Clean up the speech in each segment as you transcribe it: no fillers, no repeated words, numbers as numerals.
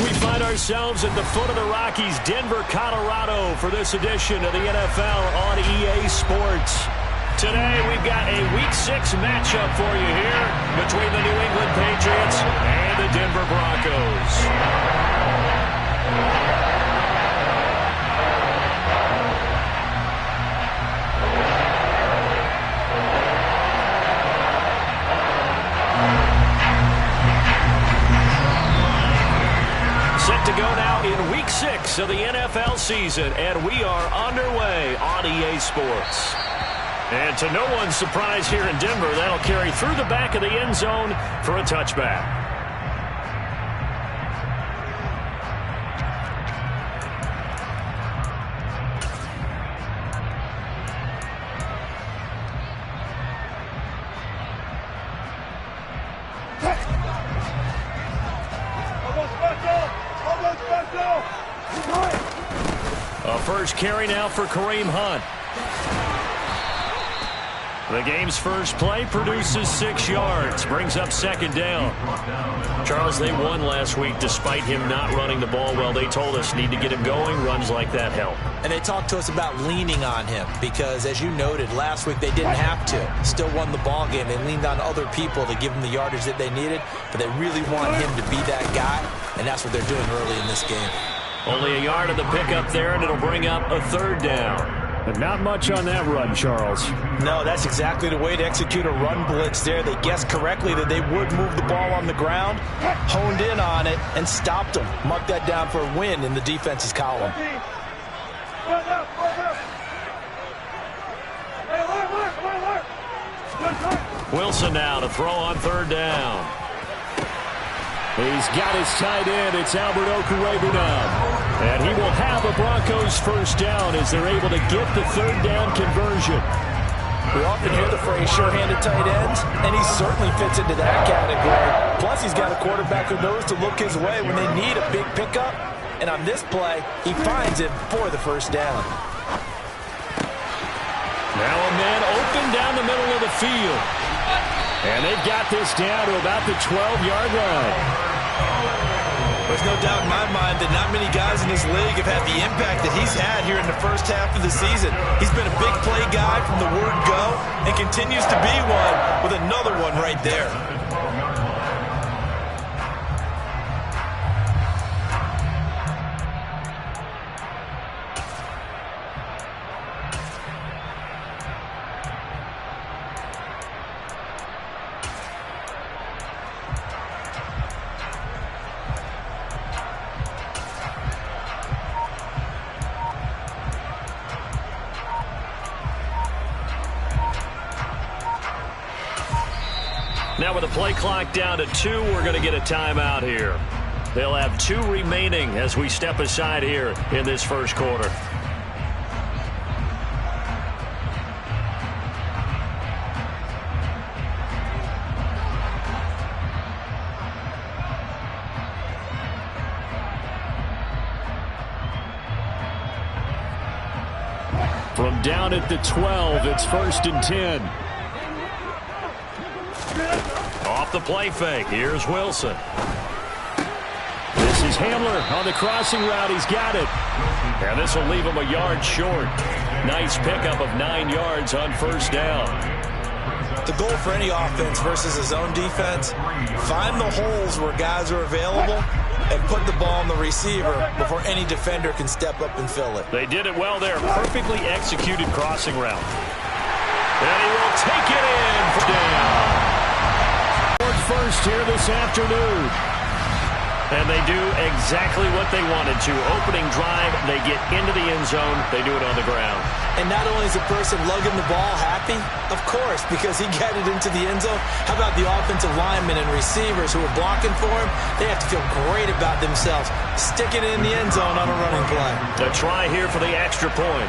We find ourselves at the foot of the Rockies, Denver, Colorado, for this edition of the NFL on EA Sports. Today, we've got a Week 6 matchup for you here between the New England Patriots and the Denver Broncos. Set to go now in Week 6 of the NFL season, and we are underway on EA Sports. And to no one's surprise here in Denver, that'll carry through the back of the end zone for a touchback. A first carry now for Kareem Hunt. The game's first play produces 6 yards, brings up second down. Charles, they won last week despite him not running the ball well. They told us need to get him going. Runs like that help. And they talked to us about leaning on him because, as you noted, last week they didn't have to. Still won the ball game. They leaned on other people to give them the yardage that they needed, but they really want him to be that guy, and that's what they're doing early in this game. Only a yard of the pickup there, and it'll bring up a third down. But not much on that run, Charles. No, that's exactly the way to execute a run blitz there. They guessed correctly that they would move the ball on the ground, honed in on it, and stopped them. Mark that down for a win in the defense's column. Wilson now to throw on third down. He's got his tight end. It's Albert Okwuegbunam. And he will have a Broncos first down as they're able to get the third down conversion. We often hear the phrase sure-handed tight ends, and he certainly fits into that category. Plus, he's got a quarterback who knows to look his way when they need a big pickup. And on this play, he finds it for the first down. Now a man open down the middle of the field. And they've got this down to about the 12-yard line. There's no doubt in my mind that not many guys in this league have had the impact that he's had here in the first half of the season. He's been a big play guy from the word go and continues to be one with another one right there. Now with the play clock down to 2, we're going to get a timeout here. They'll have 2 remaining as we step aside here in this first quarter. From down at the 12, it's 1st and 10. Off the play fake, here's Wilson. This is Hamler on the crossing route. He's got it. And this will leave him a yard short. Nice pickup of 9 yards on first down. The goal for any offense versus a zone defense, find the holes where guys are available and put the ball on the receiver before any defender can step up and fill it. They did it well there. Perfectly executed crossing route. And he will take it in for down. First here this afternoon. And they do exactly what they wanted to. Opening drive, they get into the end zone. They do it on the ground. And not only is the person lugging the ball happy, of course, because he got it into the end zone. How about the offensive linemen and receivers who are blocking for him? They have to feel great about themselves. Sticking it in the end zone on a running play. A try here for the extra point.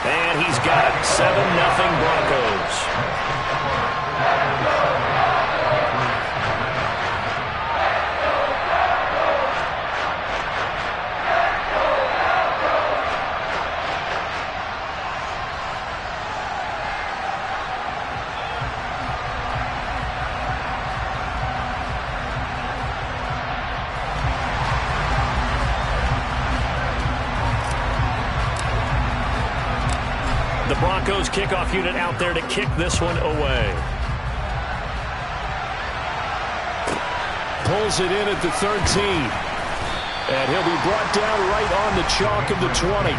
And he's got it. 7-0 Broncos. The Broncos kickoff unit out there to kick this one away. Pulls it in at the 13. And he'll be brought down right on the chalk of the 20.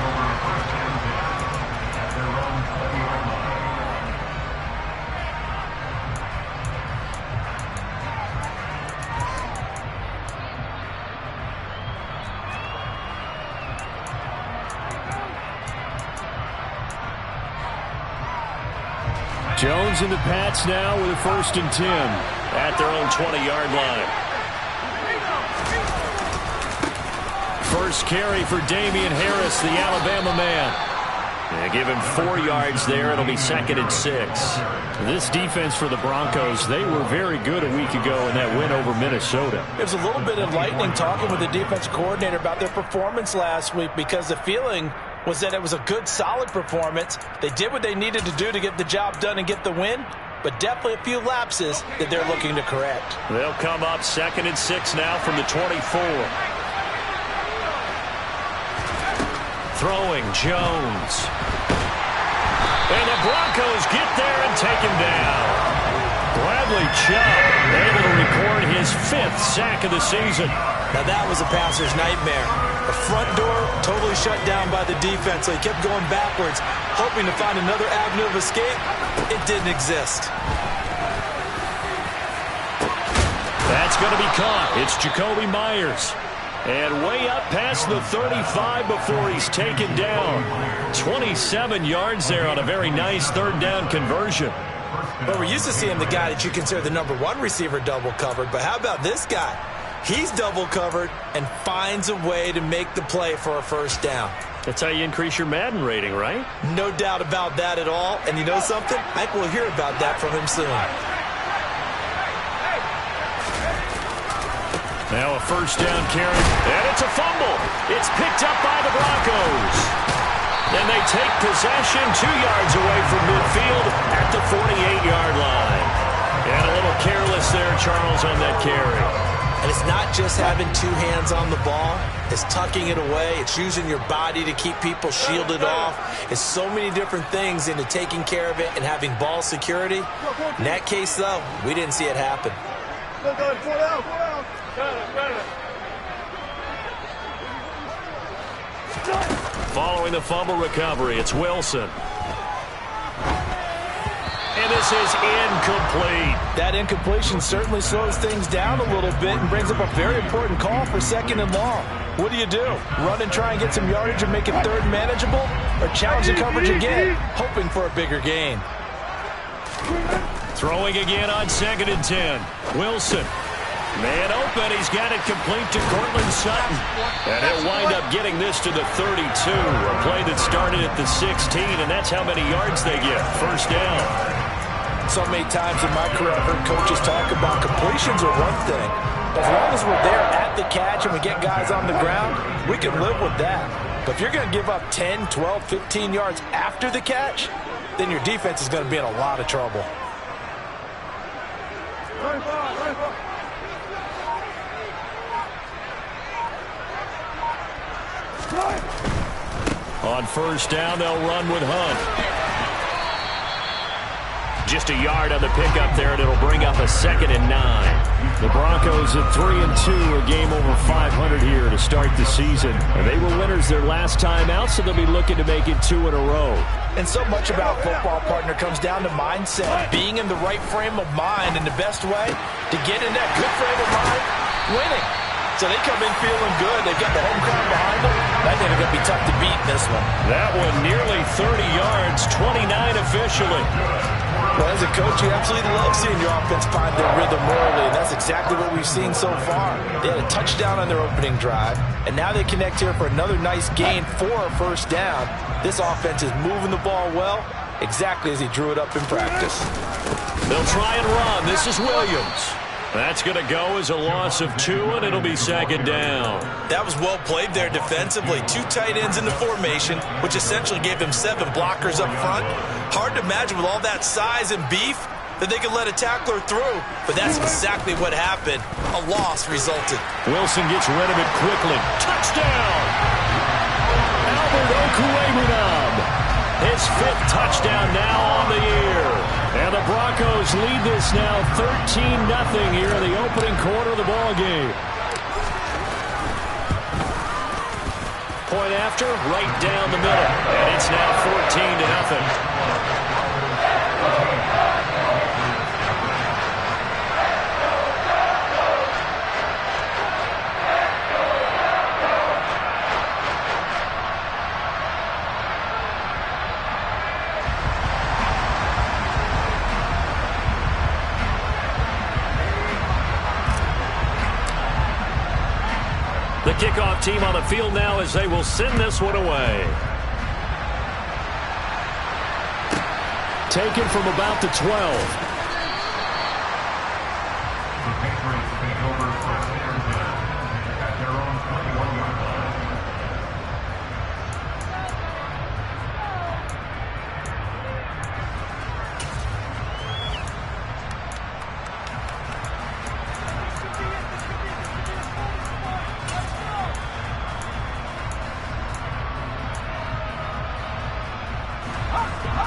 Jones and the Pats now with a 1st and 10 at their own 20-yard line. First carry for Damian Harris, the Alabama man. They give him 4 yards there. It'll be 2nd and 6. This defense for the Broncos, they were very good a week ago in that win over Minnesota. There's a little bit of lightning talking with the defensive coordinator about their performance last week because the feeling was that it was a good, solid performance. They did what they needed to do to get the job done and get the win, but definitely a few lapses that they're looking to correct. They'll come up 2nd and 6 now from the 24. Throwing Jones. And the Broncos get there and take him down. Bradley Chubb able to record his 5th sack of the season. Now that was a passer's nightmare. The front door totally shut down by the defense, so he kept going backwards, hoping to find another avenue of escape. It didn't exist. That's going to be caught. It's Jakobi Meyers. And way up past the 35 before he's taken down. 27 yards there on a very nice 3rd down conversion. Well, we're used to seeing the guy that you consider the #1 receiver double covered, but how about this guy? He's double covered and finds a way to make the play for a 1st down. That's how you increase your Madden rating, right? No doubt about that at all. And you know something? I think we'll hear about that from him soon. Now a 1st down carry, and it's a fumble. It's picked up by the Broncos. And they take possession 2 yards away from midfield at the 48-yard line. And a little careless there, Charles, on that carry. And it's not just having 2 hands on the ball. It's tucking it away. It's using your body to keep people shielded off. It's so many different things into taking care of it and having ball security. In that case, though, we didn't see it happen. Following the fumble recovery, it's Wilson. And this is incomplete. That incompletion certainly slows things down a little bit and brings up a very important call for 2nd and long. What do? Run and try and get some yardage and make it 3rd manageable? Or challenge the coverage again, hoping for a bigger gain? Throwing again on 2nd and 10. Wilson. Man open. He's got it complete to Cortland Sutton. And he'll wind up getting this to the 32. A play that started at the 16, and that's how many yards they get. 1st down. So many times in my career I've heard coaches talk about completions are one thing. As long as we're there at the catch and we get guys on the ground, we can live with that. But if you're going to give up 10, 12, 15 yards after the catch, then your defense is going to be in a lot of trouble. On 1st down, they'll run with Hunt. Just a yard on the pickup there, and it'll bring up a 2nd and 9. The Broncos at 3-2, a game over 500 here to start the season. And they were winners their last time out, so they'll be looking to make it 2 in a row. And so much about football, partner, comes down to mindset. Being in the right frame of mind, and the best way to get in that good frame of mind, winning. So they come in feeling good. They've got the home crowd behind them. I think it's going to be tough to beat in this one. That one nearly 30 yards, 29 officially. Well, as a coach, you absolutely love seeing your offense find their rhythm early, and that's exactly what we've seen so far. They had a touchdown on their opening drive, and now they connect here for another nice gain for a 1st down. This offense is moving the ball well, exactly as he drew it up in practice. They'll try and run. This is Williams. That's going to go as a loss of 2, and it'll be 2nd down. That was well played there defensively. 2 tight ends in the formation, which essentially gave them 7 blockers up front. Hard to imagine with all that size and beef that they could let a tackler through, but that's exactly what happened. A loss resulted. Wilson gets rid of it quickly. Touchdown! Albert Okwuegbunam. His 5th touchdown now on the year. And the Broncos lead this now 13-0 here in the opening quarter of the ball game. Point after, right down the middle. And it's now 14-0. The kickoff team on the field now as they will send this one away. Taken from about the 12.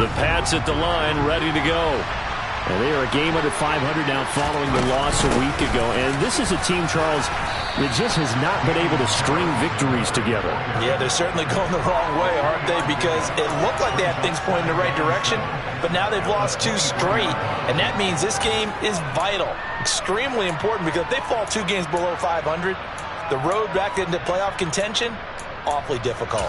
The Pats at the line, ready to go. And they are a game under 500 now following the loss a week ago. And this is a team, Charles, that just has not been able to string victories together. Yeah, they're certainly going the wrong way, aren't they? Because it looked like they had things pointing in the right direction, but now they've lost 2 straight. And that means this game is vital, extremely important, because if they fall 2 games below 500, the road back into playoff contention, awfully difficult.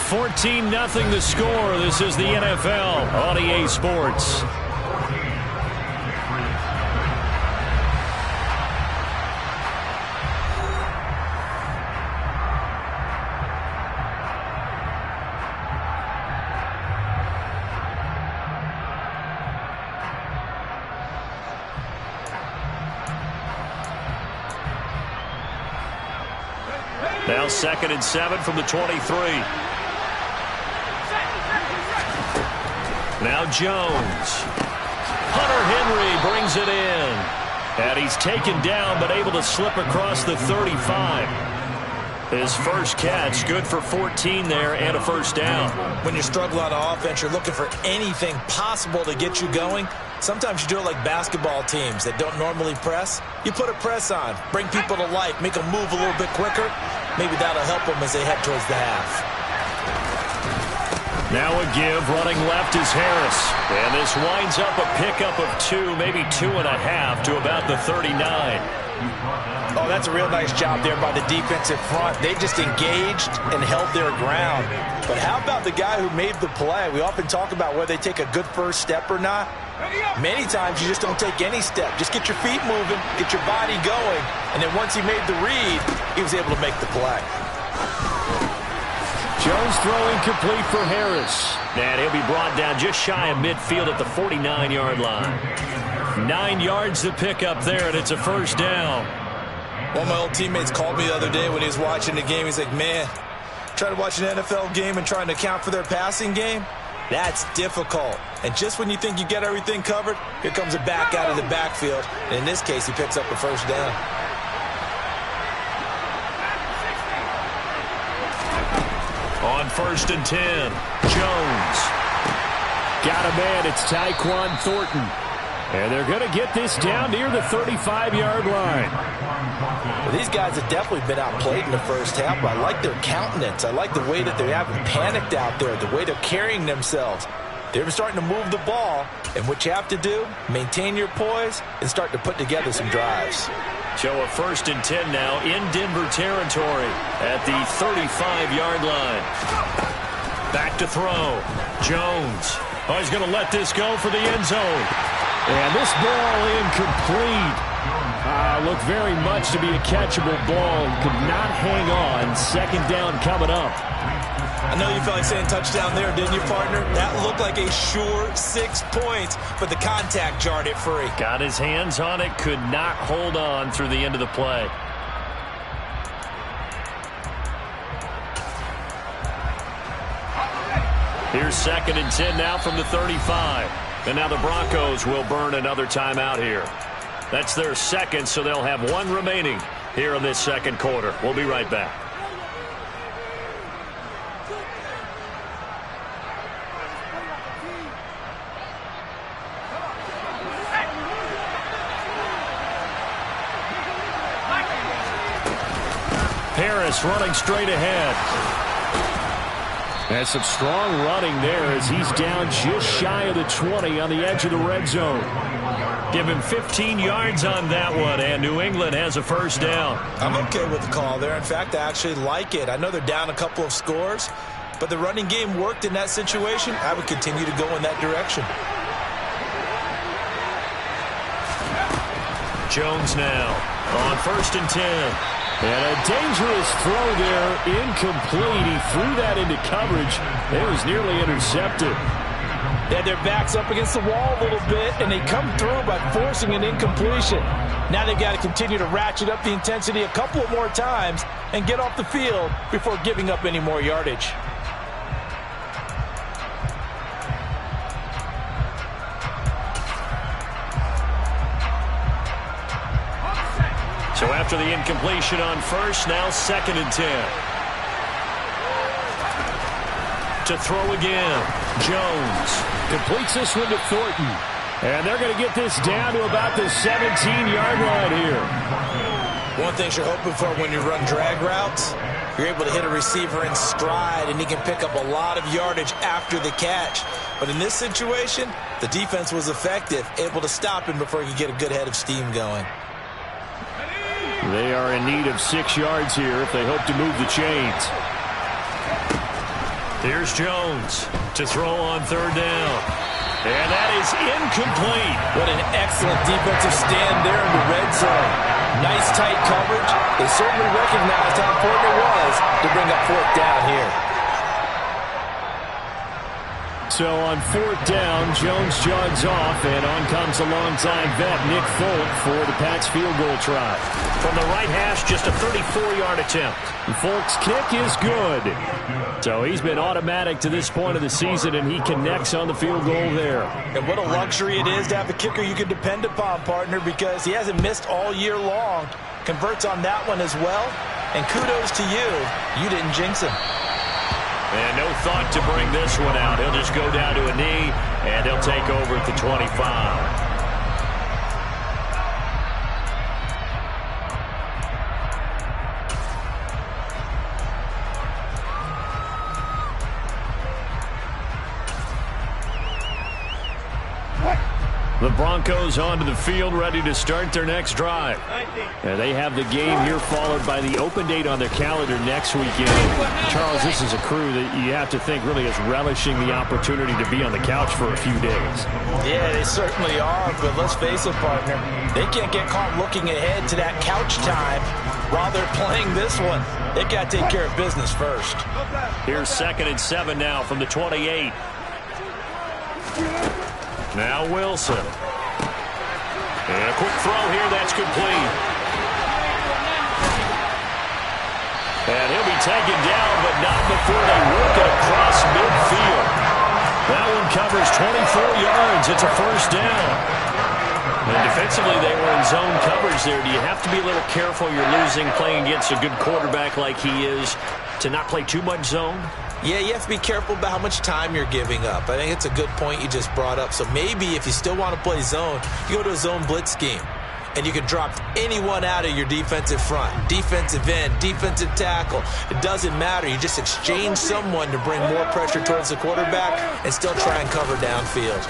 14-0 the score. This is the NFL on EA Sports. Now 2nd and 7 from the 23. Now Jones. Hunter Henry brings it in. And he's taken down but able to slip across the 35. His first catch, good for 14 there and a first down. When you struggle on offense, you're looking for anything possible to get you going. Sometimes you do it like basketball teams that don't normally press. You put a press on, bring people to life, make them move a little bit quicker. Maybe that'll help them as they head towards the half. Now a give, running left is Harris. And this winds up a pickup of 2, maybe 2.5 to about the 39. Oh, that's a real nice job there by the defensive front. They just engaged and held their ground. But how about the guy who made the play? We often talk about whether they take a good first step or not. Many times you just don't take any step. Just get your feet moving, get your body going. And then once he made the read, he was able to make the play. Jones throwing complete for Harris. And he'll be brought down just shy of midfield at the 49-yard line. 9 yards to pick up there, and it's a first down. One of my old teammates called me the other day when he was watching the game. He's like, man, trying to watch an NFL game and trying to account for their passing game, that's difficult. And just when you think you get everything covered, here comes a back out of the backfield. And in this case, he picks up a first down. On 1st and 10, Jones. Got a man, it's Tyquan Thornton. And they're going to get this down near the 35-yard line. Well, these guys have definitely been outplayed in the first half, but I like their countenance. I like the way that they haven't panicked out there, the way they're carrying themselves. They're starting to move the ball, and what you have to do, maintain your poise and start to put together some drives. So a 1st and 10 now in Denver territory at the 35-yard line. Back to throw. Jones. Oh, he's going to let this go for the end zone. And this ball incomplete. Looked very much to be a catchable ball. Could not hang on. 2nd down coming up. I know you felt like saying touchdown there, didn't you, partner? That looked like a sure 6 points, but the contact jarred it free. Got his hands on it, could not hold on through the end of the play. Here's 2nd and 10 now from the 35. And now the Broncos will burn another timeout here. That's their 2nd, so they'll have 1 remaining here in this 2nd quarter. We'll be right back. Harris running straight ahead. And some strong running there as he's down just shy of the 20 on the edge of the red zone. Give him 15 yards on that one, and New England has a first down. I'm okay with the call there. In fact, I actually like it. I know they're down a couple of scores, but the running game worked in that situation. I would continue to go in that direction. Jones now on 1st and 10. And a dangerous throw there, incomplete. He threw that into coverage. It was nearly intercepted. They had their backs up against the wall a little bit, and they come through by forcing an incompletion. Now they've got to continue to ratchet up the intensity a couple of more times and get off the field before giving up any more yardage. So after the incompletion on 1st, now 2nd and 10. To throw again. Jones completes this one to Thornton. And they're going to get this down to about the 17-yard line here. One thing you're hoping for when you run drag routes, you're able to hit a receiver in stride, and he can pick up a lot of yardage after the catch. But in this situation, the defense was effective, able to stop him before he could get a good head of steam going. They are in need of 6 yards here if they hope to move the chains. Here's Jones to throw on 3rd down. And that is incomplete. What an excellent defensive stand there in the red zone. Nice tight coverage. They certainly recognized how important it was to bring up 4th down here. So on 4th down, Jones jogs off, and on comes a longtime vet, Nick Folk, for the Pats field goal try. From the right hash, just a 34-yard attempt. Folk's kick is good. So he's been automatic to this point of the season, and he connects on the field goal there. And what a luxury it is to have a kicker you can depend upon, partner, because he hasn't missed all year long. Converts on that one as well, and kudos to you. You didn't jinx him. And no thought to bring this one out. He'll just go down to a knee, and he'll take over at the 25. The Broncos onto the field, ready to start their next drive. And they have the game here followed by the open date on their calendar next weekend. Charles, this is a crew that you have to think really is relishing the opportunity to be on the couch for a few days. Yeah, they certainly are, but let's face it, partner. They can't get caught looking ahead to that couch time while they're playing this one. They got to take care of business first. Here's 2nd and 7 now from the 28. Now Wilson. And a quick throw here, that's complete. And he'll be taken down, but not before they work it across midfield. That one covers 24 yards. It's a first down. And defensively, they were in zone coverage there. Do you have to be a little careful you're losing playing against a good quarterback like he is to not play too much zone? Yeah, you have to be careful about how much time you're giving up. I think it's a good point you just brought up. So maybe if you still want to play zone, you go to a zone blitz scheme. And you can drop anyone out of your defensive front. Defensive end, defensive tackle. It doesn't matter. You just exchange someone to bring more pressure towards the quarterback and still try and cover downfield.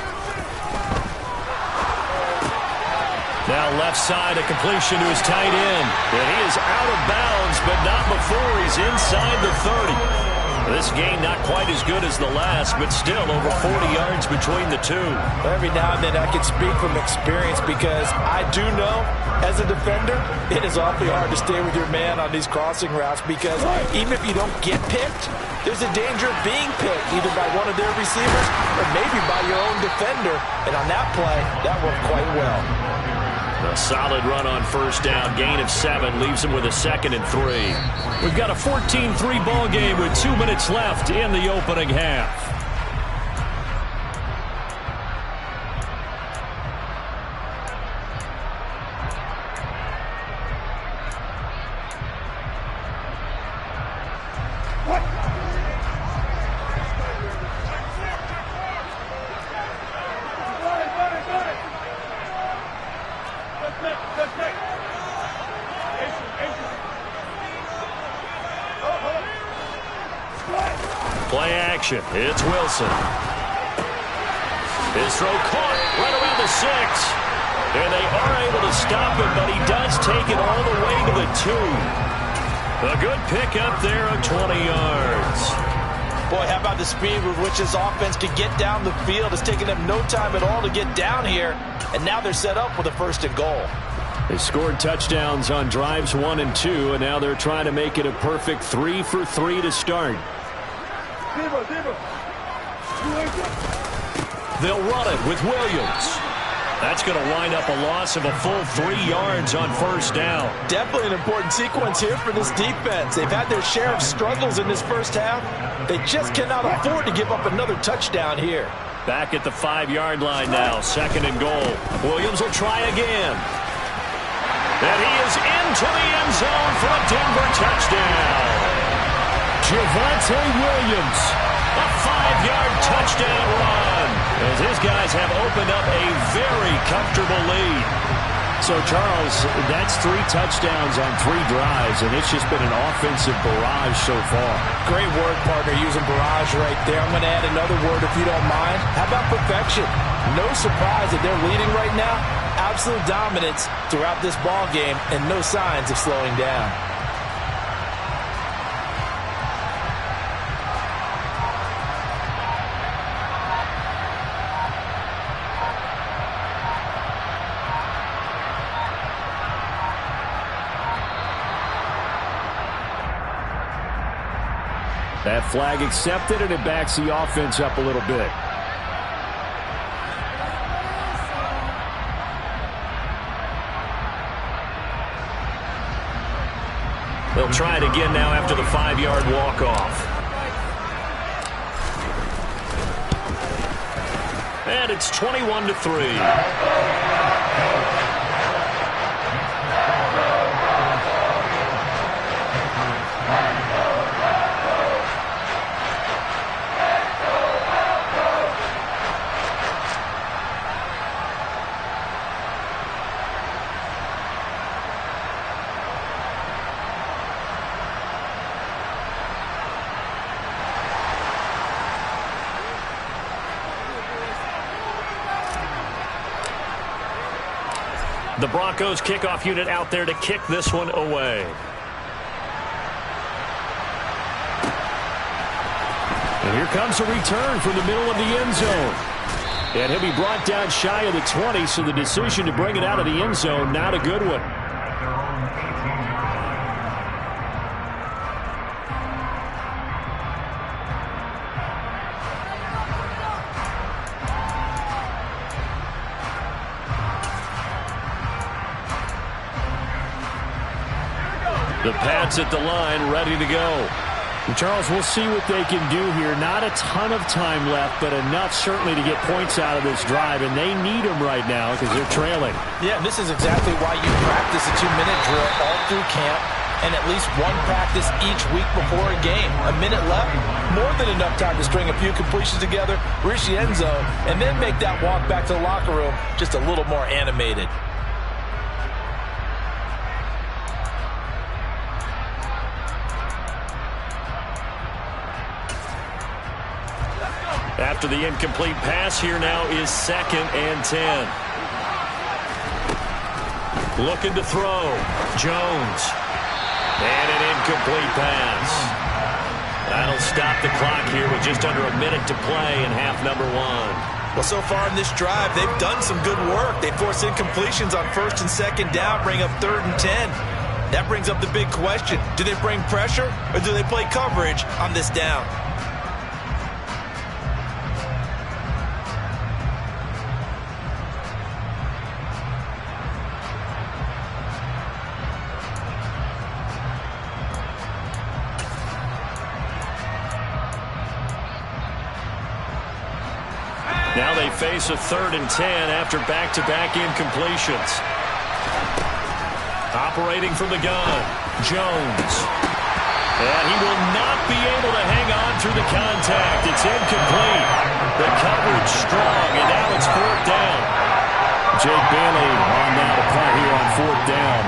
Now left side, a completion to his tight end. And he is out of bounds, but not before he's inside the 30. This game not quite as good as the last, but still over 40 yards between the two. Every now and then I can speak from experience because I do know, as a defender, it is awfully hard to stay with your man on these crossing routes because even if you don't get picked, there's a danger of being picked either by one of their receivers or maybe by your own defender. And on that play, that worked quite well. A solid run on first down. Gain of 7 leaves him with a 2nd and 3. We've got a 14-3 ball game with 2 minutes left in the opening half. Play action. It's Wilson. His throw caught right around the 6. And they are able to stop him, but he does take it all the way to the 2. A good pick up there of 20 yards. Boy, how about the speed with which this offense can get down the field? It's taken them no time at all to get down here, and now they're set up with a 1st and goal. They scored touchdowns on drives 1 and 2, and now they're trying to make it a perfect 3 for 3 to start. They'll run it with Williams. That's going to wind up a loss of a full 3 yards on 1st down. Definitely an important sequence here for this defense. They've had their share of struggles in this first half. They just cannot afford to give up another touchdown here. Back at the 5-yard line now, 2nd and goal. Williams will try again. And he is into the end zone for a Denver touchdown. Javonte Williams, a 5-yard touchdown run, as his guys have opened up a very comfortable lead. So, Charles, that's 3 touchdowns on 3 drives, and it's just been an offensive barrage so far. Great word, partner, using barrage right there. I'm going to add another word if you don't mind. How about perfection? No surprise that they're leading right now. Absolute dominance throughout this ball game and no signs of slowing down. That flag accepted, and it backs the offense up a little bit. They'll try it again now after the 5-yard walk-off. And it's 21-3. The Broncos kickoff unit out there to kick this one away. And here comes a return from the middle of the end zone. And he'll be brought down shy of the 20, so the decision to bring it out of the end zone, not a good one. The Pats at the line, ready to go. And Charles, we'll see what they can do here. Not a ton of time left, but enough certainly to get points out of this drive, and they need them right now because they're trailing. Yeah, this is exactly why you practice a 2-minute drill all through camp and at least one practice each week before a game. A minute left, more than enough time to string a few completions together, reach the end zone, and then make that walk back to the locker room just a little more animated. After the incomplete pass, here now is 2nd and 10. Looking to throw. Jones. And an incomplete pass. That'll stop the clock here with just under a minute to play in half number 1. Well, so far in this drive, they've done some good work. They force incompletions on 1st and 2nd down, bring up 3rd and 10. That brings up the big question. Do they bring pressure or do they play coverage on this down? Now they face a 3rd and 10 after back-to-back incompletions. Operating from the gun, Jones. And he will not be able to hang on through the contact. It's incomplete. The coverage strong, and now it's 4th down. Jake Bailey on now to punt here on 4th down.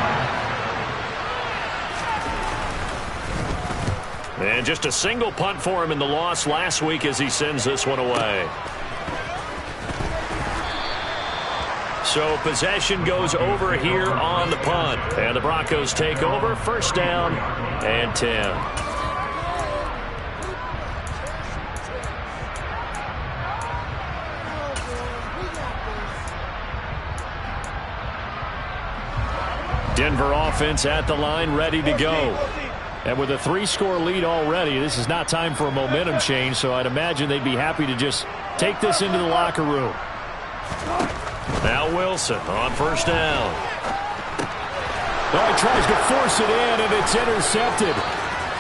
And just a single punt for him in the loss last week as he sends this one away. So possession goes over here on the punt. And the Broncos take over. First down and 10. Denver offense at the line, ready to go. And with a 3-score lead already, this is not time for a momentum change, so I'd imagine they'd be happy to just take this into the locker room. Now Wilson on first down. Oh, he tries to force it in, and it's intercepted.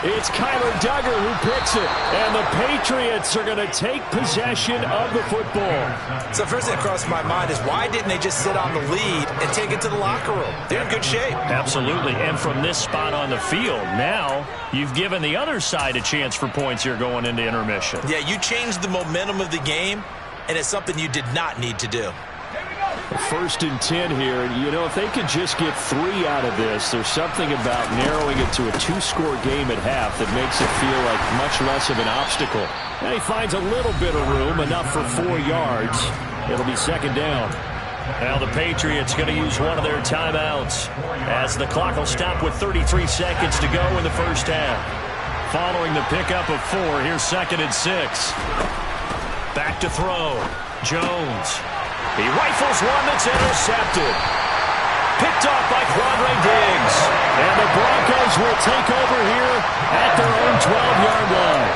It's Kyler Duggar who picks it, and the Patriots are going to take possession of the football. So first thing that crossed my mind is why didn't they just sit on the lead and take it to the locker room? They're in good shape. Absolutely, and from this spot on the field, now you've given the other side a chance for points here going into intermission. Yeah, you changed the momentum of the game, and it's something you did not need to do. First and 10 here. You know, if they could just get 3 out of this, there's something about narrowing it to a 2-score game at half that makes it feel like much less of an obstacle. And he finds a little bit of room, enough for 4 yards. It'll be second down. Now the Patriots going to use one of their timeouts as the clock will stop with 33 seconds to go in the first half. Following the pickup of 4, here's second and 6. Back to throw. Jones. He rifles one that's intercepted. Picked off by Quandre Diggs. And the Broncos will take over here at their own 12-yard line.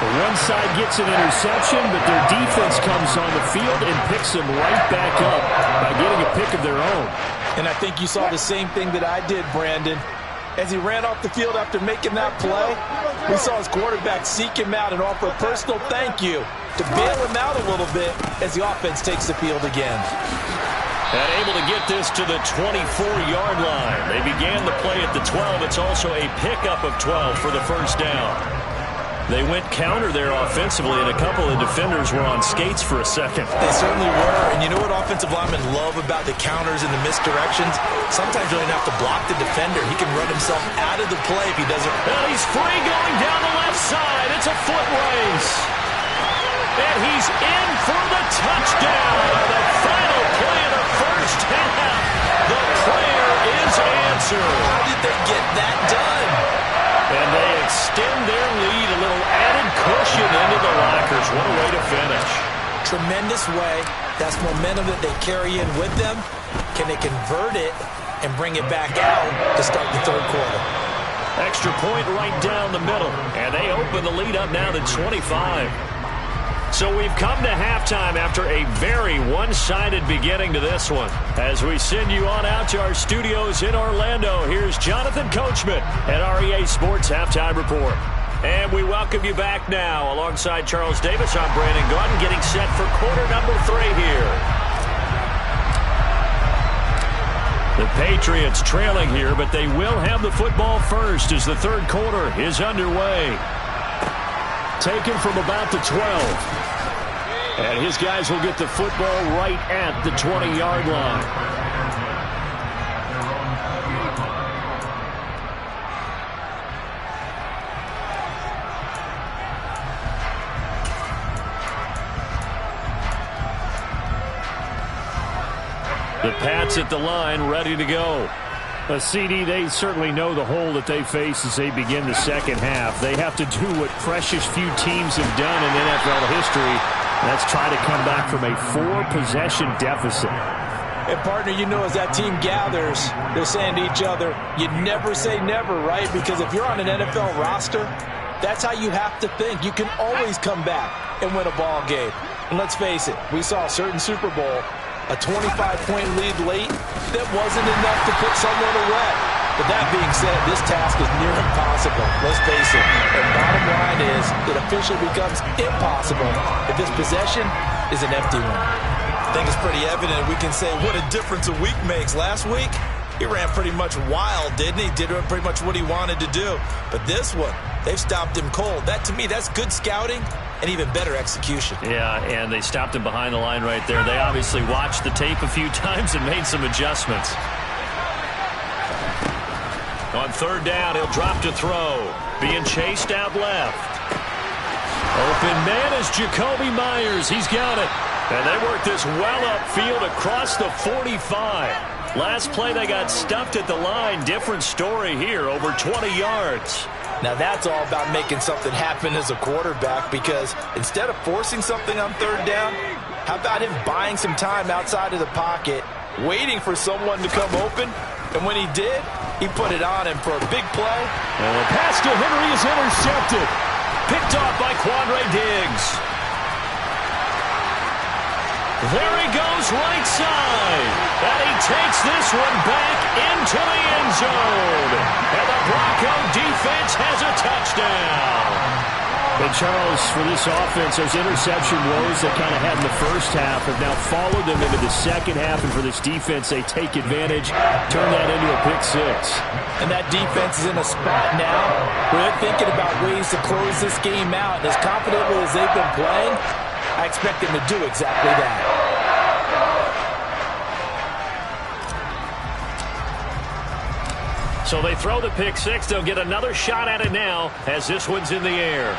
The one side gets an interception, but their defense comes on the field and picks them right back up by getting a pick of their own. And I think you saw the same thing that I did, Brandon. As he ran off the field after making that play, we saw his quarterback seek him out and offer a personal thank you to bail him out a little bit as the offense takes the field again. And able to get this to the 24-yard line. They began the play at the 12. It's also a pickup of 12 for the first down. They went counter there offensively, and a couple of defenders were on skates for a second. They certainly were, and you know what offensive linemen love about the counters and the misdirections? Sometimes you don't even have to block the defender. He can run himself out of the play if he doesn't. And he's free going down the left side. It's a foot race. And he's in for the touchdown. The final play of the first half. The prayer is answered. How did they get that done? And they extend their lead, a little added cushion into the lockers. What a way to finish. Tremendous way. That's momentum that they carry in with them. Can they convert it and bring it back out to start the third quarter? Extra point right down the middle. And they open the lead up now to 25. So we've come to halftime after a very one-sided beginning to this one. As we send you on out to our studios in Orlando, here's Jonathan Coachman at REA Sports Halftime Report. And we welcome you back now. Alongside Charles Davis, I'm Brandon Gaudin, getting set for quarter number 3 here. The Patriots trailing here, but they will have the football first as the third quarter is underway. Taken from about the 12. And his guys will get the football right at the 20-yard line. The Pats at the line, ready to go. CD, they certainly know the hole that they face as they begin the second half. They have to do what precious few teams have done in NFL history. That's try to come back from a 4-possession deficit. And, partner, you know, as that team gathers, they're saying to each other, you never say never, right? Because if you're on an NFL roster, that's how you have to think. You can always come back and win a ball game. And let's face it, we saw a certain Super Bowl, a 25-point lead late, that wasn't enough to put someone away. But that being said, this task is near impossible. Let's face it. And bottom line is, it officially becomes impossible if this possession is an empty one. I think it's pretty evident. We can say what a difference a week makes. Last week, he ran pretty much wild, didn't he? Did pretty much what he wanted to do. But this one, they've stopped him cold. That, to me, that's good scouting and even better execution. Yeah, and they stopped him behind the line right there. They obviously watched the tape a few times and made some adjustments. On third down, he'll drop to throw. Being chased out left. Open man is Jakobi Meyers. He's got it. And they work this well upfield across the 45. Last play, they got stuffed at the line. Different story here, over 20 yards. Now that's all about making something happen as a quarterback, because instead of forcing something on third down, how about him buying some time outside of the pocket, waiting for someone to come open, and when he did, he put it on him for a big play. And the pass to Henry is intercepted. Picked off by Quandre Diggs. There he goes right side. And he takes this one back into the end zone. And the Bronco defense has a touchdown. But Charles, for this offense, those interception woes they kind of had in the first half have now followed them into the second half. And for this defense, they take advantage, turn that into a pick six. And that defense is in a spot now where they're thinking about ways to close this game out. And as confidently as they've been playing, I expect them to do exactly that. So they throw the pick six. They'll get another shot at it now as this one's in the air.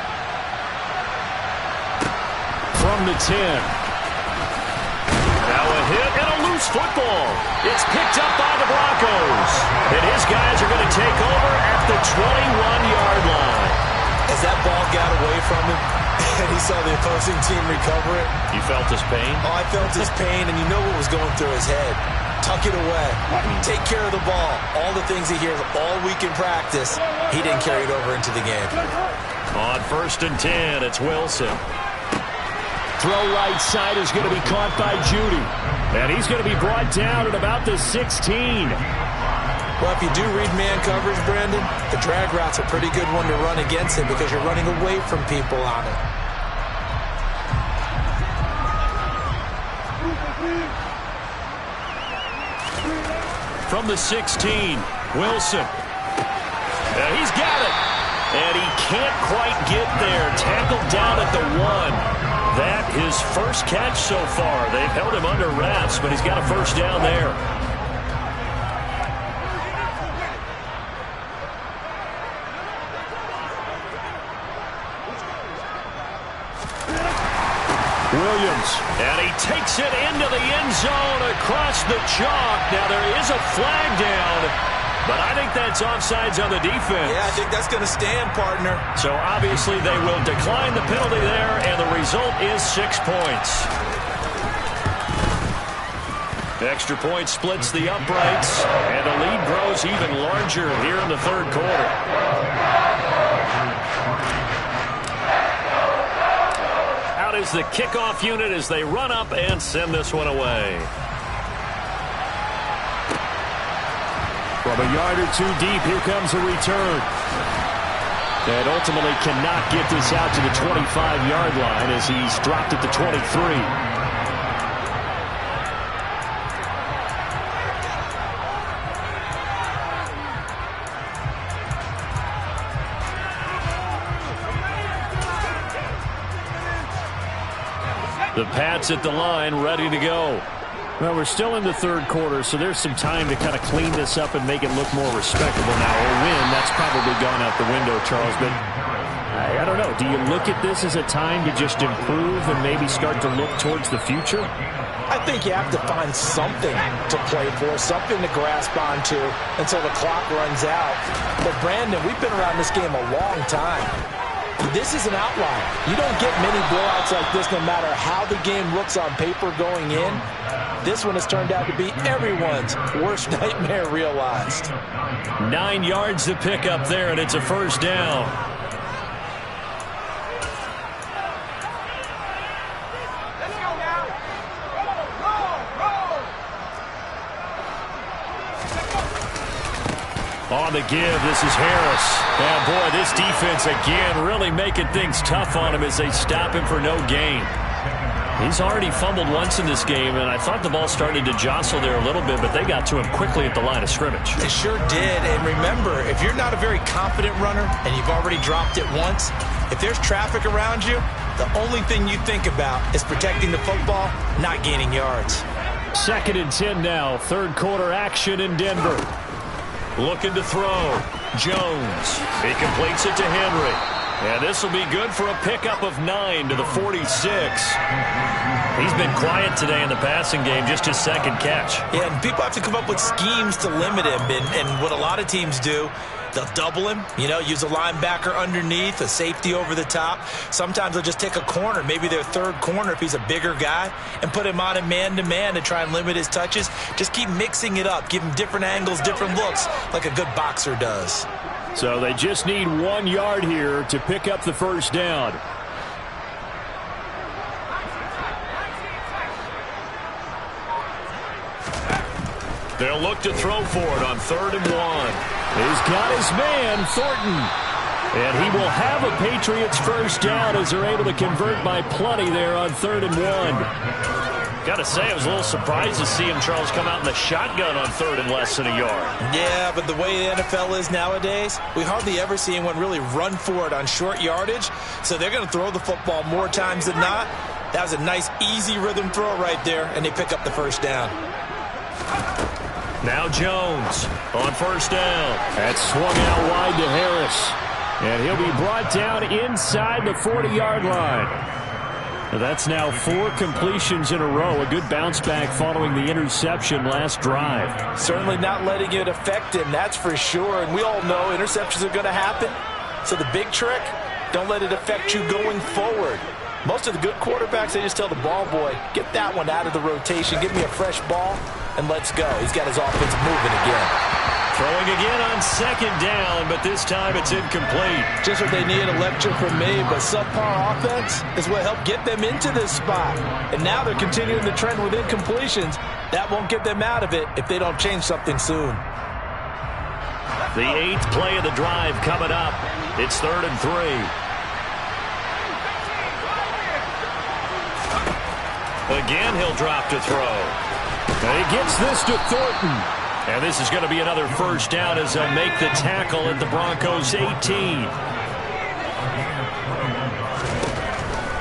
From the 10. Now a hit and a loose football. It's picked up by the Broncos. And his guys are going to take over at the 21-yard line. As that ball got away from him and he saw the opposing team recover it. You felt his pain? Oh, I felt his pain, and you know what was going through his head. Tuck it away. Take care of the ball. All the things he hears all week in practice, he didn't carry it over into the game. On 1st and 10, it's Wilson. Throw right side is going to be caught by Judy. And he's going to be brought down at about the 16. Well, if you do read man coverage, Brandon, the drag route's a pretty good one to run against him because you're running away from people on it. From the 16, Wilson. And he's got it. And he can't quite get there. Tackled down at the 1. That his first catch so far. They've held him under wraps, but he's got a first down there. Williams. And he takes it into the end zone across the chalk. Now there is a flag down, but I think that's offsides on the defense. Yeah, I think that's going to stand, partner. So obviously they will decline the penalty there, and the result is 6 points. The extra point splits the uprights, and the lead grows even larger here in the third quarter. Out is the kickoff unit as they run up and send this one away. From a yard or two deep, here comes a return. And ultimately cannot get this out to the 25-yard line as he's dropped at the 23. The Pats at the line, ready to go. Well, we're still in the third quarter, so there's some time to kind of clean this up and make it look more respectable now. A win, that's probably gone out the window, Charles, but I don't know. Do you look at this as a time to just improve and maybe start to look towards the future? I think you have to find something to play for, something to grasp onto until the clock runs out. But, Brandon, we've been around this game a long time. This is an outlier. You don't get many blowouts like this no matter how the game looks on paper going in. This one has turned out to be everyone's worst nightmare realized. 9 yards to pick up there, and it's a first down. On the give, this is Harris. And boy, this defense again really making things tough on him as they stop him for no gain. He's already fumbled once in this game, and I thought the ball started to jostle there a little bit, but they got to him quickly at the line of scrimmage. They sure did, and remember, if you're not a very confident runner and you've already dropped it once, if there's traffic around you, the only thing you think about is protecting the football, not gaining yards. 2nd and 10 now, third quarter action in Denver. Looking to throw. Jones. He completes it to Henry. And this will be good for a pickup of 9 to the 46. He's been quiet today in the passing game, just his second catch. Yeah, and people have to come up with schemes to limit him. And what a lot of teams do, they'll double him, use a linebacker underneath, a safety over the top. Sometimes they'll just take a corner, maybe their third corner if he's a bigger guy, and put him on a man-to-man to try and limit his touches. Just keep mixing it up, give him different angles, different looks, like a good boxer does. So they just need 1 yard here to pick up the first down. They'll look to throw for it on 3rd and 1. He's got his man, Thornton. And he will have a Patriots first down as they're able to convert by plenty there on 3rd and 1. Got to say, I was a little surprised to see him, Charles, come out in the shotgun on 3rd and less than a yard. Yeah, but the way the NFL is nowadays, we hardly ever see anyone really run for it on short yardage. So they're going to throw the football more times than not. That was a nice, easy rhythm throw right there, and they pick up the first down. Now Jones on 1st down. That's swung out wide to Harris. And he'll be brought down inside the 40-yard line. That's now 4 completions in a row. A good bounce back following the interception last drive. Certainly not letting it affect him, that's for sure. And we all know interceptions are going to happen. So the big trick, don't let it affect you going forward. Most of the good quarterbacks, they just tell the ball boy, get that one out of the rotation, give me a fresh ball, and let's go. He's got his offense moving again. Throwing again on 2nd down, but this time it's incomplete. Just what they need, a lecture from me, but subpar offense is what helped get them into this spot. And now they're continuing the trend with incompletions. That won't get them out of it if they don't change something soon. The 8th play of the drive coming up. It's 3rd and 3. Again, he'll drop to throw. And he gets this to Thornton. And this is going to be another first down as they'll make the tackle at the Broncos' 18.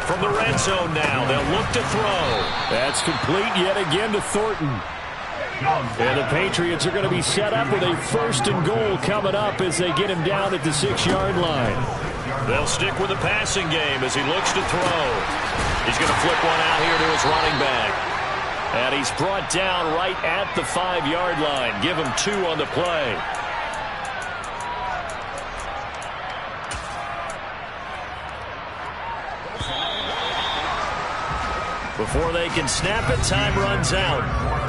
From the red zone now, they'll look to throw. That's complete yet again to Thornton. And the Patriots are going to be set up with a 1st and goal coming up as they get him down at the 6-yard line. They'll stick with the passing game as he looks to throw. He's going to flip one out here to his running back. And he's brought down right at the 5-yard line. Give him 2 on the play. Before they can snap it, time runs out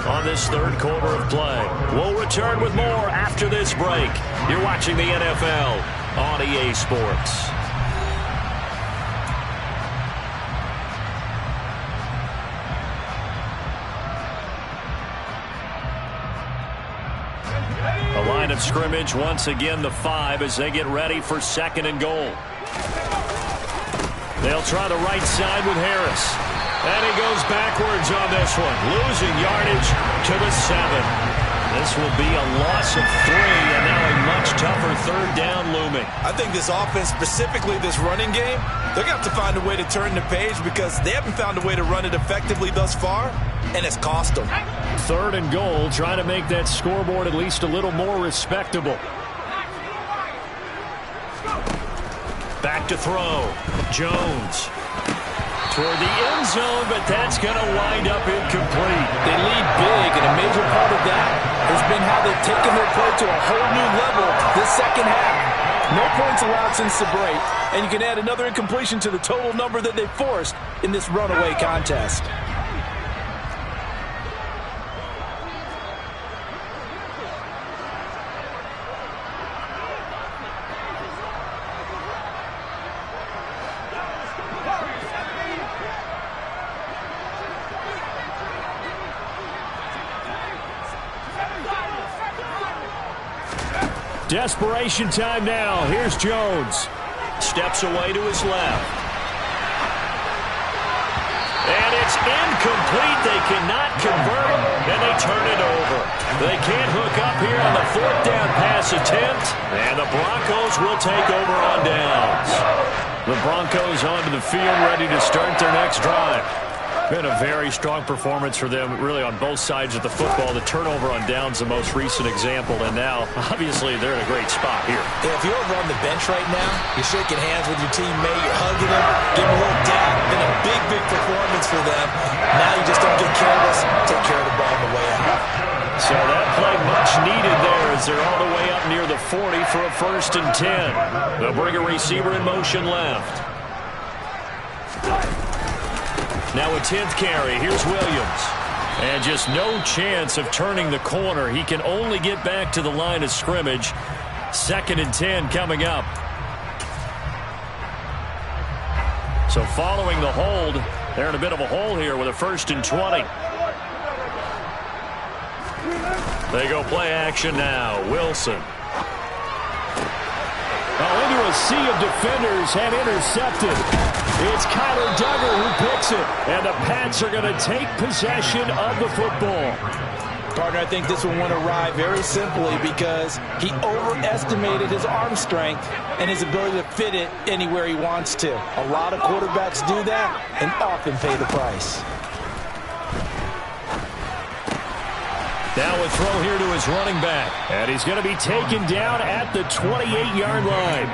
on this 3rd quarter of play. We'll return with more after this break. You're watching the NFL on EA Sports. Line of scrimmage once again the 5 as they get ready for 2nd and goal. They'll try the right side with Harris. And he goes backwards on this one, losing yardage to the 7. This will be a loss of 3 and now a much tougher 3rd down looming. I think this offense, specifically this running game, they're going to have to find a way to turn the page because they haven't found a way to run it effectively thus far, and it's cost them. 3rd and goal, trying to make that scoreboard at least a little more respectable. Back to throw. Jones. Toward the end zone, but that's going to wind up incomplete. They lead big, and a major part of that has been how they've taken their play to a whole new level this second half. No points allowed since the break, and you can add another incompletion to the total number that they forced in this runaway contest. Desperation time now. Here's Jones. Steps away to his left. And it's incomplete. They cannot convert, and they turn it over. They can't hook up here on the 4th down pass attempt, and the Broncos will take over on downs. The Broncos onto the field ready to start their next drive. Been a very strong performance for them, really, on both sides of the football. The turnover on downs, the most recent example, and now, obviously, they're in a great spot here. Yeah, if you're over on the bench right now, you're shaking hands with your teammate, you're hugging him, giving him a little dab. Been a big, big performance for them. Now you just don't get careless, take care of the ball on the way out. So that play much needed there as they're all the way up near the 40 for a 1st and 10. They'll bring a receiver in motion left. Now a 10th carry. Here's Williams. And just no chance of turning the corner. He can only get back to the line of scrimmage. 2nd and 10 coming up. So following the hold, they're in a bit of a hole here with a 1st and 20. They go play action now. Wilson. Into a sea of defenders and intercepted. It's Kyler Duggar who picks it. And the Pats are going to take possession of the football. Partner, I think this one went awry very simply because he overestimated his arm strength and his ability to fit it anywhere he wants to. A lot of quarterbacks do that and often pay the price. Now a throw here to his running back. And he's going to be taken down at the 28-yard line.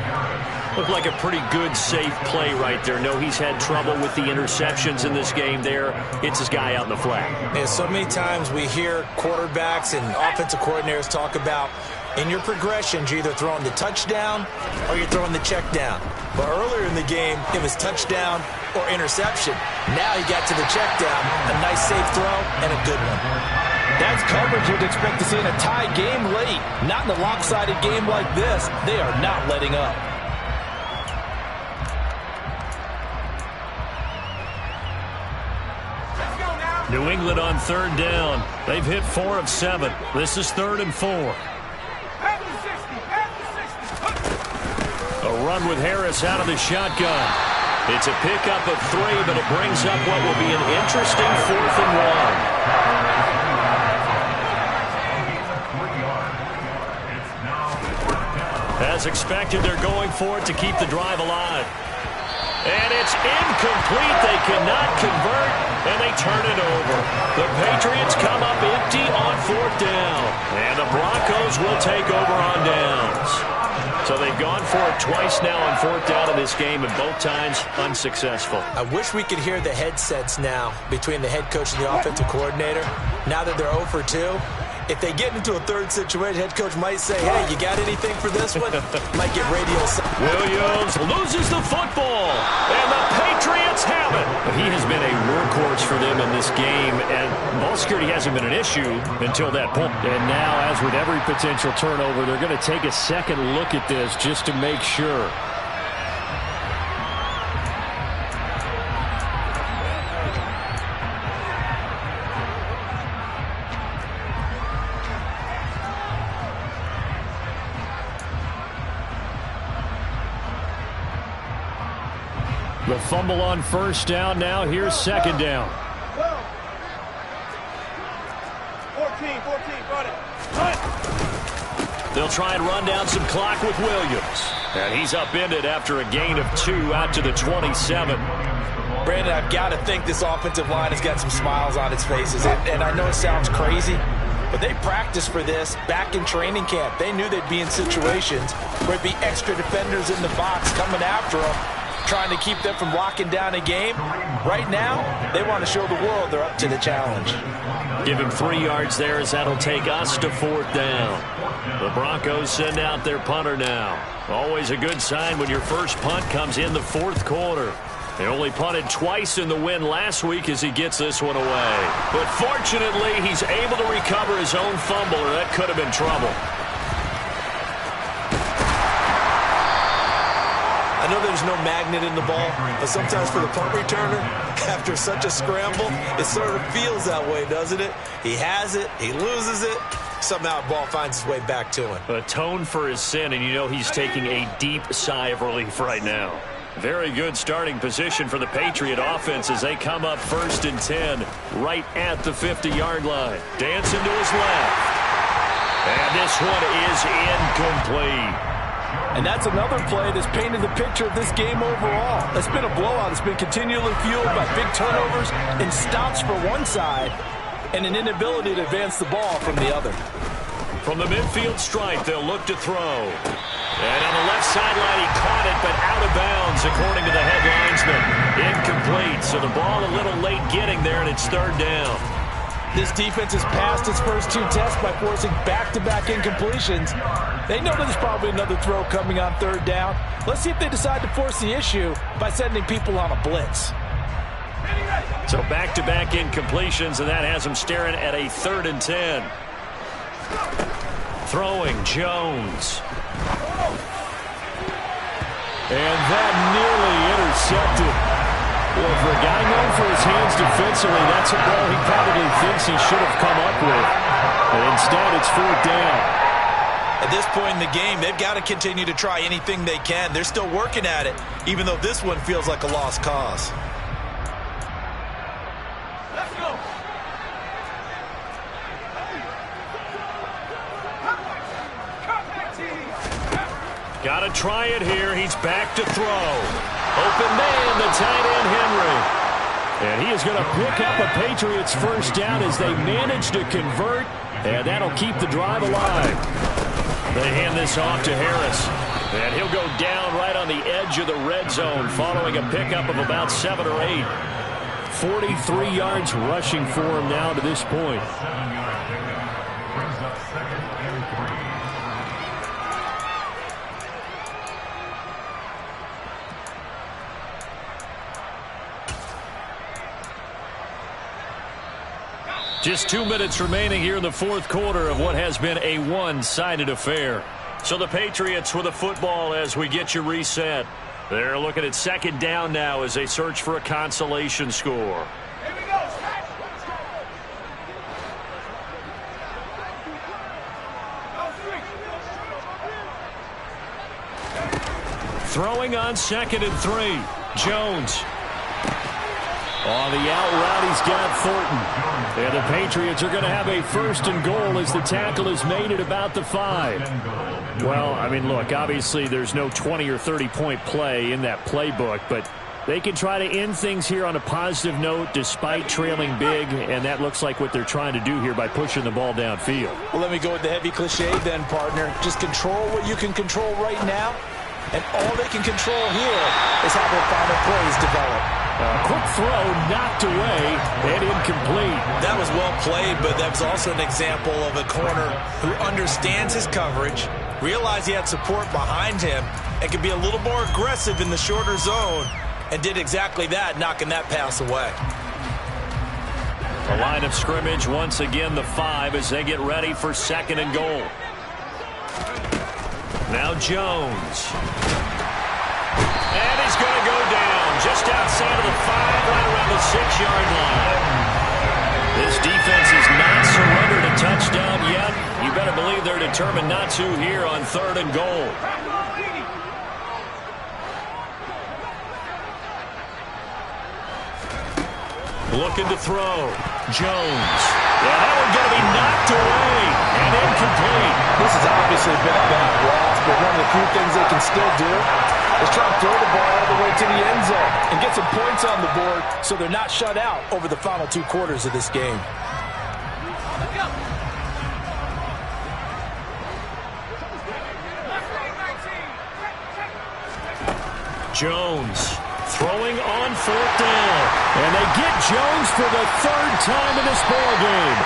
Looked like a pretty good, safe play right there. No, he's had trouble with the interceptions in this game there. Hits his guy out in the flat. Yeah, so many times we hear quarterbacks and offensive coordinators talk about in your progressions, you're either throwing the touchdown or you're throwing the check down. But earlier in the game, it was touchdown or interception. Now he got to the check down, a nice safe throw, and a good one. That's coverage you'd expect to see in a tie game late. Not in a lopsided game like this. They are not letting up. New England on 3rd down. They've hit 4 of 7. This is 3rd and 4. A run with Harris out of the shotgun. It's a pickup of 3, but it brings up what will be an interesting 4th and 1. As expected, they're going for it to keep the drive alive. And it's incomplete. They cannot convert, and they turn it over. The Patriots come up empty on 4th down, and the Broncos will take over on downs. So they've gone for it twice now on 4th down in this game, and both times unsuccessful. I wish we could hear the headsets now between the head coach and the offensive coordinator. Now that they're 0 for 2, if they get into a 3rd situation, head coach might say, hey, you got anything for this one? Might get radio. Williams loses the football, and the Patriots have it. But he has been a workhorse for them in this game, and ball security hasn't been an issue until that point. And now, as with every potential turnover, they're going to take a second look at this just to make sure. The fumble on 1st down. Now here's 2nd down. 14, got it. They'll try and run down some clock with Williams. And he's upended after a gain of 2 out to the 27. Brandon, I've got to think this offensive line has got some smiles on its faces. And I know it sounds crazy, but they practiced for this back in training camp. They knew they'd be in situations where it'd be extra defenders in the box coming after them, trying to keep them from locking down a game. Right now, they want to show the world they're up to the challenge. Give him 3 yards there as that'll take us to 4th down. The Broncos send out their punter now. Always a good sign when your first punt comes in the 4th quarter. They only punted twice in the win last week as he gets this one away. But fortunately, he's able to recover his own fumble, or that could have been trouble. I know there's no magnet in the ball, but sometimes for the punt returner, after such a scramble, it sort of feels that way, doesn't it? He has it, he loses it, somehow the ball finds its way back to him. Atone for his sin, and you know he's taking a deep sigh of relief right now. Very good starting position for the Patriot offense as they come up 1st and 10 right at the 50-yard line. Dancing to his left. And this one is incomplete. And that's another play that's painted the picture of this game overall. It's been a blowout. It's been continually fueled by big turnovers and stops for one side and an inability to advance the ball from the other. From the midfield stripe, they'll look to throw. And on the left sideline, he caught it, but out of bounds, according to the head linesman. Incomplete, so the ball a little late getting there, and it's third down. This defense has passed its first two tests by forcing back-to-back incompletions. They know there's probably another throw coming on third down. Let's see if they decide to force the issue by sending people on a blitz. So back-to-back incompletions, and that has them staring at a 3rd and 10. Throwing, Jones. And that nearly intercepted. Well, for a guy known for his hands defensively, that's a ball he probably thinks he should have come up with. But instead, it's 4th down. At this point in the game, they've got to continue to try anything they can. They're still working at it, even though this one feels like a lost cause. Let's go. Got to try it here. He's back to throw. Open man, the tight end, Henry. And he is going to pick up a Patriots first down as they manage to convert, and that'll keep the drive alive. They hand this off to Harris, and he'll go down right on the edge of the red zone following a pickup of about 7 or 8. 43 yards rushing for him now to this point. Just 2 minutes remaining here in the 4th quarter of what has been a one-sided affair. So the Patriots with the football as we get you reset. They're looking at 2nd down now as they search for a consolation score. Here we go. Throwing on 2nd and 3. Jones. On the out route, he's got Thornton. And the Patriots are going to have a 1st and goal as the tackle is made at about the 5. Well, I mean, look, obviously there's no 20 or 30-point play in that playbook, but they can try to end things here on a positive note despite trailing big, and that looks like what they're trying to do here by pushing the ball downfield. Well, let me go with the heavy cliche then, partner. Just control what you can control right now, and all they can control here is how their final plays develop. A quick throw knocked away and incomplete. That was well played, but that was also an example of a corner who understands his coverage, realized he had support behind him, and could be a little more aggressive in the shorter zone, and did exactly that, knocking that pass away. The line of scrimmage, once again, the 5 as they get ready for 2nd and goal. Now Jones. And he's going to go down just outside of the 5, right around the 6-yard line. This defense has not surrendered a touchdown yet. You better believe they're determined not to here on 3rd and goal. Looking to throw. Jones. Yeah, that one's going to be knocked away and incomplete. This has obviously been a bad loss, but one of the few things they can still do is try to throw the ball all the way to the end zone and get some points on the board so they're not shut out over the final 2 quarters of this game. Jones throwing on 4th down. And they get Jones for the 3rd time in this ball game.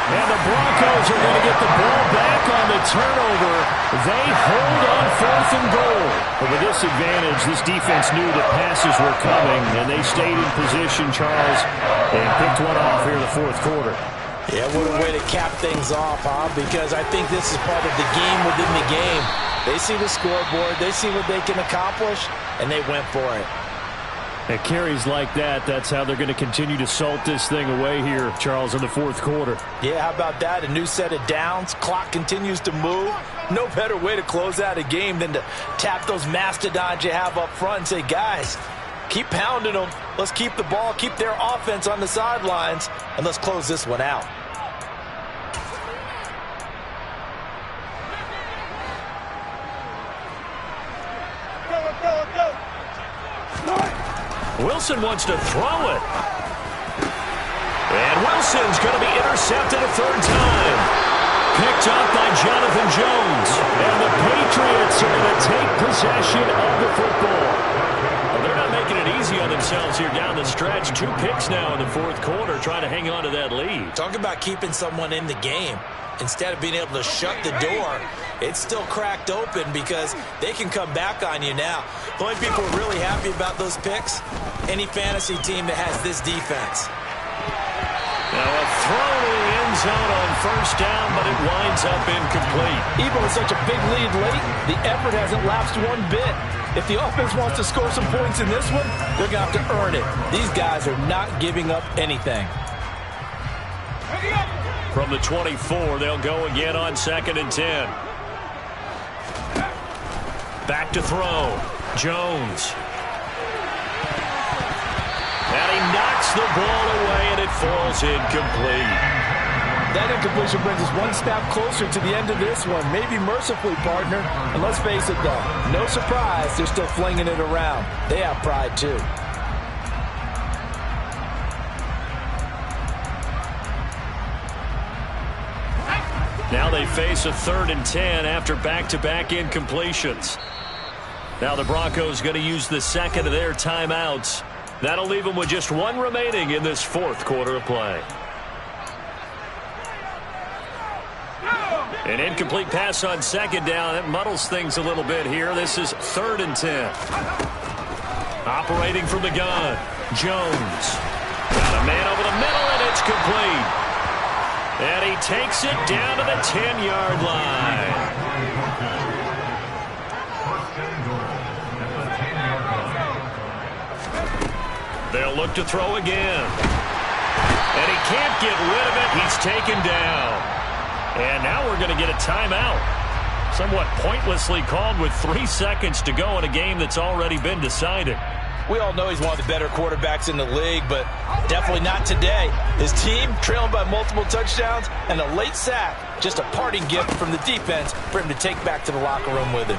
And the Broncos are going to get the ball back on the turnover. They hold on 4th and goal. But with this advantage, this defense knew that passes were coming, and they stayed in position, Charles, and picked one off here in the 4th quarter. Yeah, what a way to cap things off, huh? Because I think this is part of the game within the game. They see the scoreboard, they see what they can accomplish, and they went for it. At carries like that, that's how they're going to continue to salt this thing away here, Charles, in the 4th quarter. Yeah, how about that? A new set of downs. Clock continues to move. No better way to close out a game than to tap those mastodons you have up front and say, guys, keep pounding them. Let's keep the ball, keep their offense on the sidelines, and let's close this one out. Wilson wants to throw it. And Wilson's going to be intercepted a third time. Picked up by Jonathan Jones. And the Patriots are going to take possession of the football. Well, they're not making it easy on themselves here down the stretch. 2 picks now in the fourth quarter, trying to hang on to that lead. Talk about keeping someone in the game. Instead of being able to shut the door, it's still cracked open because they can come back on you now. The only people are really happy about those picks, any fantasy team that has this defense. Now a throw to the end zone on first down, but it winds up incomplete. Even with such a big lead late, the effort hasn't lapsed one bit. If the offense wants to score some points in this one, they're going to have to earn it. These guys are not giving up anything. From the 24, they'll go again on 2nd and 10. Back to throw. Jones. And he knocks the ball away, and it falls incomplete. That incompletion brings us one step closer to the end of this one. Maybe mercifully, partner. And let's face it, though, no surprise, they're still flinging it around. They have pride, too. Now they face a 3rd and 10 after back-to-back incompletions. Now the Broncos going to use the second of their timeouts. That'll leave them with just 1 remaining in this fourth quarter of play. An incomplete pass on 2nd down. That muddles things a little bit here. This is 3rd and 10. Operating from the gun. Jones. Got a man over the middle, and it's complete. And he takes it down to the 10-yard line. They'll look to throw again. And he can't get rid of it. He's taken down. And now we're going to get a timeout. Somewhat pointlessly called with 3 seconds to go in a game that's already been decided. We all know he's one of the better quarterbacks in the league, but definitely not today. His team trailing by multiple touchdowns and a late sack. Just a parting gift from the defense for him to take back to the locker room with him.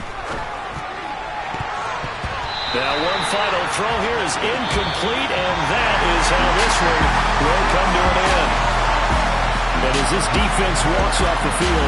Now one final throw here is incomplete, and that is how this one will come to an end. And as this defense walks off the field,